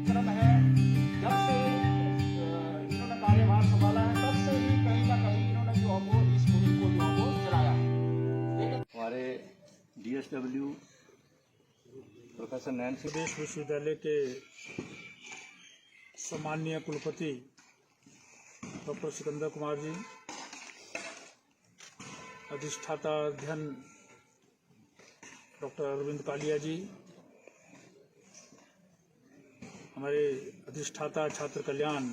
क्रम है। जब से इन्होंने कार्यभार संभाला है तब से ही कहीं ना कहीं इन्होंने जो है वो इस मुहिम को जो है वो चलाया है। लेकिन हमारे DSW प्रोफेसर नैन्सी प्रदेश विश्वविद्यालय के सम्माननीय कुलपति डॉक्टर सिकंदर कुमार जी, अधिष्ठाता अध्ययन डॉक्टर अरविंद कालिया जी, हमारे अधिष्ठाता छात्र कल्याण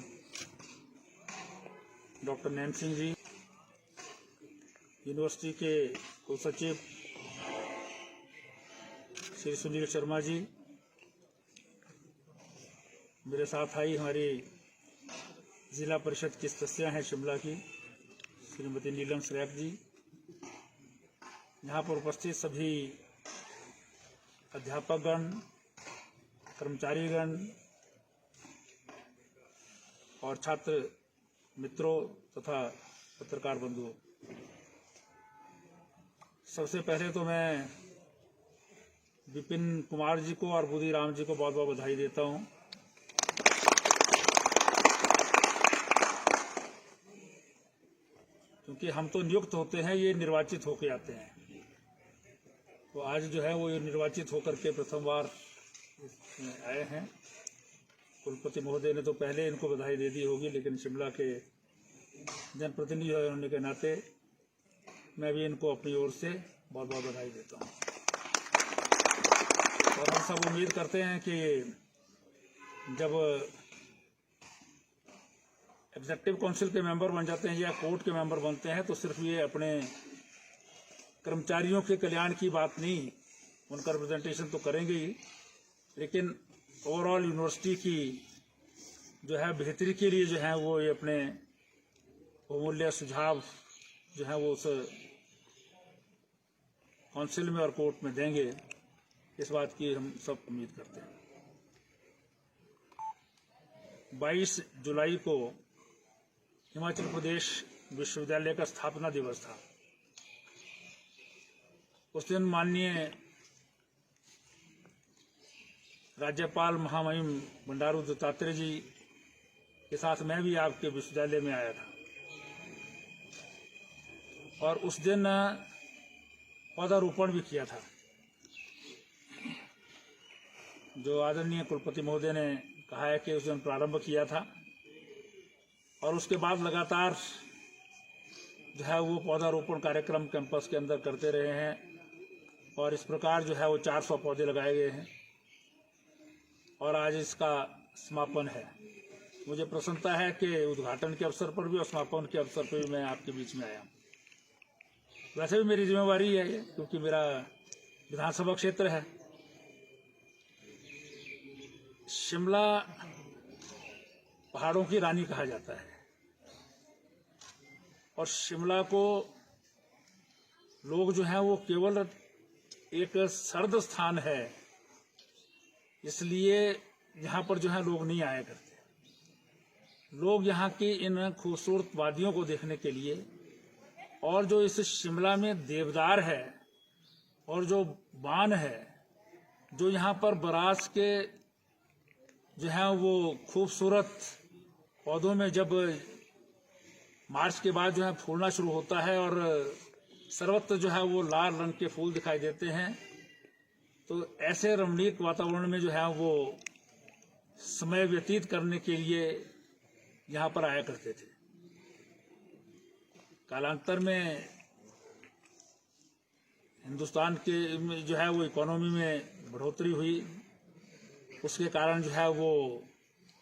डॉक्टर नैन सिंह जी, यूनिवर्सिटी के कुलसचिव श्री सुनील शर्मा जी, मेरे साथ आई हमारी जिला परिषद की सदस्या हैं शिमला की श्रीमती नीलम श्रेक जी, यहाँ पर उपस्थित सभी अध्यापकगण, कर्मचारीगण और छात्र मित्रों तथा पत्रकार बंधुओं, सबसे पहले तो मैं विपिन कुमार जी को और बुद्धि राम जी को बहुत बहुत बधाई देता हूँ। क्योंकि हम तो नियुक्त होते हैं, ये निर्वाचित होके आते हैं। तो आज जो है वो ये निर्वाचित होकर के प्रथम बार आए हैं। कुलपति महोदय ने तो पहले इनको बधाई दे दी होगी, लेकिन शिमला के जनप्रतिनिधि होने के नाते मैं भी इनको अपनी ओर से बहुत बहुत बधाई देता हूँ। और हम सब उम्मीद करते हैं कि जब एग्जीक्यूटिव काउंसिल के मेंबर बन जाते हैं या कोर्ट के मेंबर बनते हैं तो सिर्फ ये अपने कर्मचारियों के कल्याण की बात नहीं, उनका रिप्रेजेंटेशन तो करेंगे ही, लेकिन ओवरऑल यूनिवर्सिटी की जो है बेहतरी के लिए जो है वो ये अपने बहुमूल्य सुझाव जो है वो उस काउंसिल में और कोर्ट में देंगे, इस बात की हम सब उम्मीद करते हैं। 22 जुलाई को हिमाचल प्रदेश विश्वविद्यालय का स्थापना दिवस था। उस दिन माननीय राज्यपाल महामहिम बंडारू दत्तात्रेय जी के साथ मैं भी आपके विश्वविद्यालय में आया था और उस दिन पौधारोपण भी किया था। जो आदरणीय कुलपति महोदय ने कहा है कि उस दिन प्रारंभ किया था और उसके बाद लगातार जो है वो पौधारोपण कार्यक्रम कैंपस के अंदर करते रहे हैं और इस प्रकार जो है वो 400 पौधे लगाए गए हैं और आज इसका समापन है। मुझे प्रसन्नता है कि उद्घाटन के अवसर पर भी और समापन के अवसर पर भी मैं आपके बीच में आया। वैसे भी मेरी जिम्मेवारी है ये, क्योंकि मेरा विधानसभा क्षेत्र है। शिमला पहाड़ों की रानी कहा जाता है और शिमला को लोग जो हैं वो केवल एक सर्द स्थान है इसलिए यहाँ पर जो है लोग नहीं आया करते। लोग यहाँ की इन खूबसूरत वादियों को देखने के लिए और जो इस शिमला में देवदार है और जो बान है, जो यहाँ पर बरास के जो है वो खूबसूरत पौधों में जब मार्च के बाद जो है फूलना शुरू होता है और सर्वत्र जो है वो लाल रंग के फूल दिखाई देते हैं, तो ऐसे रमणीक वातावरण में जो है वो समय व्यतीत करने के लिए यहाँ पर आया करते थे। कालांतर में हिंदुस्तान के जो है वो इकोनॉमी में बढ़ोतरी हुई, उसके कारण जो है वो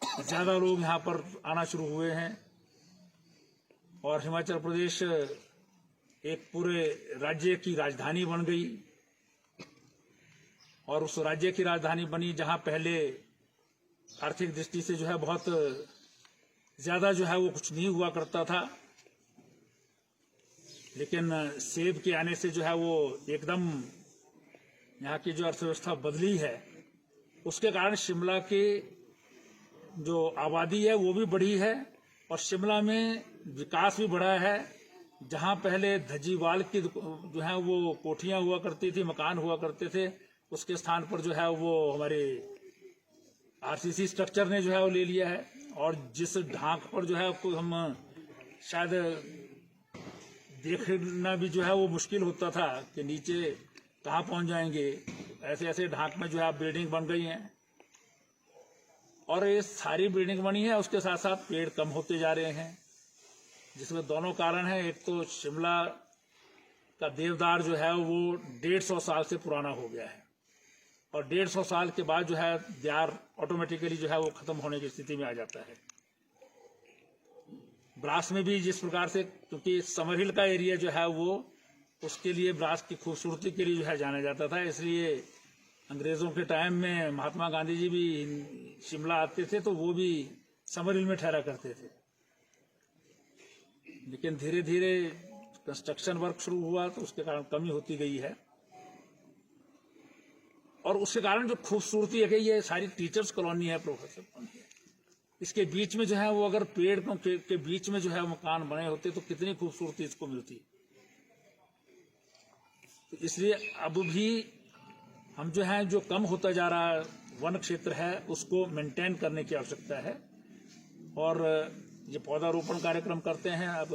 ज़्यादा लोग यहाँ पर आना शुरू हुए हैं और हिमाचल प्रदेश एक पूरे राज्य की राजधानी बन गई। और उस राज्य की राजधानी बनी जहाँ पहले आर्थिक दृष्टि से जो है बहुत ज़्यादा जो है वो कुछ नहीं हुआ करता था, लेकिन सेब के आने से जो है वो एकदम यहाँ की जो अर्थव्यवस्था बदली है। उसके कारण शिमला की जो आबादी है वो भी बढ़ी है और शिमला में विकास भी बढ़ा है। जहाँ पहले धज्जीवाल की जो है वो कोठियाँ हुआ करती थी, मकान हुआ करते थे, उसके स्थान पर जो है वो हमारे आरसीसी स्ट्रक्चर ने जो है वो ले लिया है। और जिस ढांक पर जो है को हम शायद देखना भी जो है वो मुश्किल होता था कि नीचे कहाँ पहुंच जाएंगे, ऐसे ऐसे ढांक में जो है बिल्डिंग बन गई हैं। और ये सारी बिल्डिंग बनी है, उसके साथ साथ पेड़ कम होते जा रहे हैं, जिसमें दोनों कारण हैं। एक तो शिमला का देवदार जो है वो 150 साल से पुराना हो गया है, और 150 साल के बाद जो है देवदार ऑटोमेटिकली जो है वो खत्म होने की स्थिति में आ जाता है। ब्रास में भी जिस प्रकार से, क्योंकि समर हिल का एरिया जो है वो उसके लिए ब्रास की खूबसूरती के लिए जो है जाना जाता था, इसलिए अंग्रेजों के टाइम में महात्मा गांधी जी भी शिमला आते थे तो वो भी समर हिल में ठहरा करते थे। लेकिन धीरे धीरे कंस्ट्रक्शन वर्क शुरू हुआ तो उसके कारण कमी होती गई है, और उसके कारण जो खूबसूरती है कि ये सारी टीचर्स कॉलोनी है, प्रोफेसर कॉलोनी है, इसके बीच में जो है वो अगर पेड़ के बीच में जो है मकान बने होते तो कितनी खूबसूरती इसको मिलती। तो इसलिए अब भी हम जो है जो कम होता जा रहा वन क्षेत्र है उसको मेंटेन करने की आवश्यकता है। और ये पौधारोपण कार्यक्रम करते हैं। अब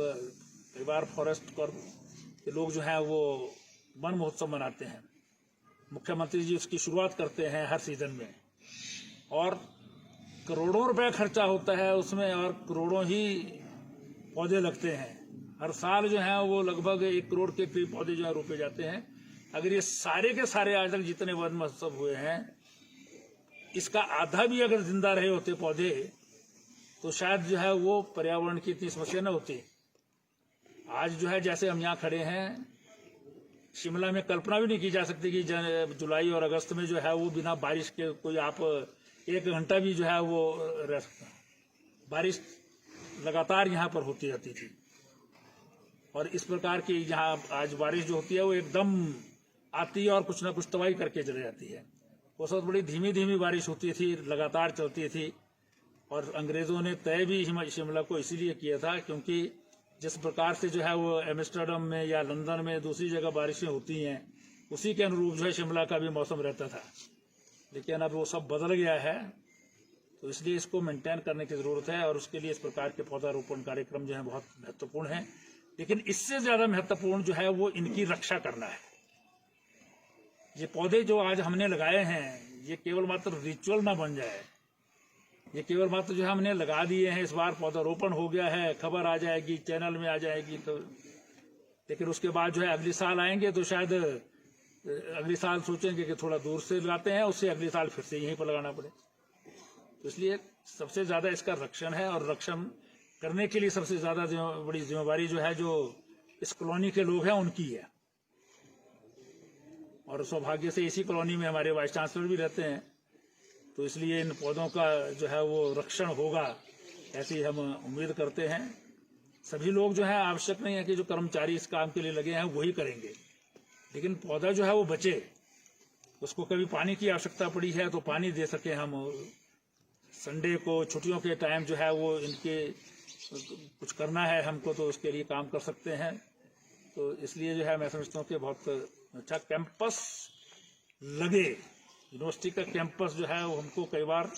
कई बार फॉरेस्ट के लोग जो है वो वन महोत्सव मनाते हैं, मुख्यमंत्री जी उसकी शुरुआत करते हैं हर सीजन में, और करोड़ों रुपए खर्चा होता है उसमें, और करोड़ों ही पौधे लगते हैं। हर साल जो है वो लगभग 1 करोड़ के करीब पौधे जो है रोपे जाते हैं। अगर ये सारे के सारे आज तक जितने वन महोत्सव हुए हैं, इसका आधा भी अगर जिंदा रहे होते पौधे तो शायद जो है वो पर्यावरण की इतनी समस्या न होती। आज जो है जैसे हम यहाँ खड़े हैं, शिमला में कल्पना भी नहीं की जा सकती कि जुलाई और अगस्त में जो है वो बिना बारिश के कोई आप 1 घंटा भी जो है वो रह सकता है। बारिश लगातार यहाँ पर होती रहती थी, और इस प्रकार की यहाँ आज बारिश जो होती है वो एकदम आती है और कुछ ना कुछ तबाही करके चली जाती है। वो सब बड़ी धीमी धीमी बारिश होती थी, लगातार चलती थी। और अंग्रेजों ने तय भी शिमला को इसीलिए किया था क्योंकि जिस प्रकार से जो है वो एम्स्टर्डम में या लंदन में दूसरी जगह बारिशें होती हैं, उसी के अनुरूप जो है शिमला का भी मौसम रहता था। लेकिन अब वो सब बदल गया है, तो इसलिए इसको मेंटेन करने की जरूरत है, और उसके लिए इस प्रकार के पौधारोपण कार्यक्रम जो है बहुत महत्वपूर्ण है। लेकिन इससे ज्यादा महत्वपूर्ण जो है वो इनकी रक्षा करना है। ये पौधे जो आज हमने लगाए हैं, ये केवल मात्र रिचुअल ना बन जाए, ये केवल मात्र जो है हमने लगा दिए हैं, इस बार पौधारोपण हो गया है, खबर आ जाएगी, चैनल में आ जाएगी, तो लेकिन उसके बाद जो है अगले साल आएंगे तो शायद अगले साल सोचेंगे कि थोड़ा दूर से लगाते हैं, उससे अगले साल फिर से यहीं पर लगाना पड़े। तो इसलिए सबसे ज्यादा इसका रक्षण है, और रक्षण करने के लिए सबसे ज्यादा बड़ी जिम्मेवारी जो है जो इस कॉलोनी के लोग हैं उनकी है। और सौभाग्य से इसी कॉलोनी में हमारे वाइस चांसलर भी रहते हैं, तो इसलिए इन पौधों का जो है वो रक्षण होगा, ऐसी हम उम्मीद करते हैं। सभी लोग जो है, आवश्यक नहीं है कि जो कर्मचारी इस काम के लिए लगे हैं वही करेंगे, लेकिन पौधा जो है वो बचे, उसको कभी पानी की आवश्यकता पड़ी है तो पानी दे सके हम। संडे को, छुट्टियों के टाइम जो है वो इनके कुछ करना है हमको, तो उसके लिए काम कर सकते हैं। तो इसलिए जो है मैं समझता हूँ कि बहुत अच्छा कैंपस लगे, यूनिवर्सिटी का कैंपस जो है वो हमको कई बार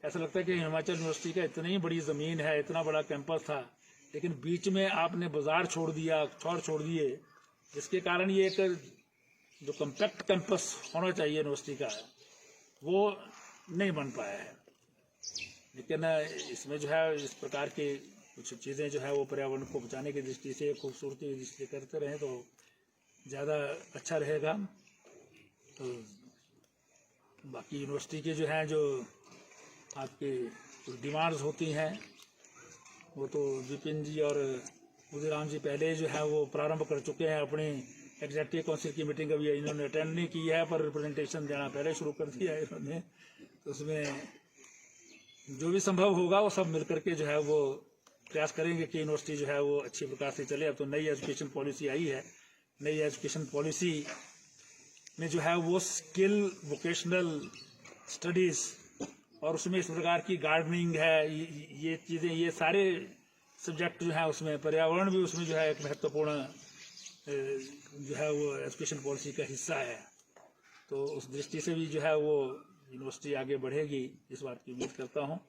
ऐसा लगता है कि हिमाचल यूनिवर्सिटी का इतनी बड़ी जमीन है, इतना बड़ा कैंपस था, लेकिन बीच में आपने बाजार छोड़ दिया, छोड़ दिए, जिसके कारण ये एक जो कम्पैक्ट कैंपस होना चाहिए यूनिवर्सिटी का वो नहीं बन पाया है। लेकिन इसमें जो है इस प्रकार की कुछ चीज़ें जो है वो पर्यावरण को बचाने की दृष्टि से, खूबसूरती की दृष्टि से करते रहें तो ज़्यादा अच्छा रहेगा। तो बाकी यूनिवर्सिटी के जो हैं जो आपके कुछ डिमांड्स होती हैं वो तो विपिन जी और उदयराम जी पहले जो है वो प्रारंभ कर चुके हैं। अपनी एग्जेक्टिव काउंसिल की मीटिंग अभी इन्होंने अटेंड नहीं की है, पर रिप्रेजेंटेशन देना पहले शुरू कर दिया है इन्होंने। तो उसमें जो भी संभव होगा वो सब मिलकर के जो है वो प्रयास करेंगे कि यूनिवर्सिटी जो है वो अच्छी प्रकार से चले। अब तो नई एजुकेशन पॉलिसी आई है, नई एजुकेशन पॉलिसी में जो है वो स्किल वोकेशनल स्टडीज और उसमें इस प्रकार की गार्डनिंग है, ये चीज़ें, ये सारे सब्जेक्ट जो है उसमें पर्यावरण भी उसमें जो है एक महत्वपूर्ण जो है वो एजुकेशन पॉलिसी का हिस्सा है। तो उस दृष्टि से भी जो है वो यूनिवर्सिटी आगे बढ़ेगी, इस बात की उम्मीद करता हूँ।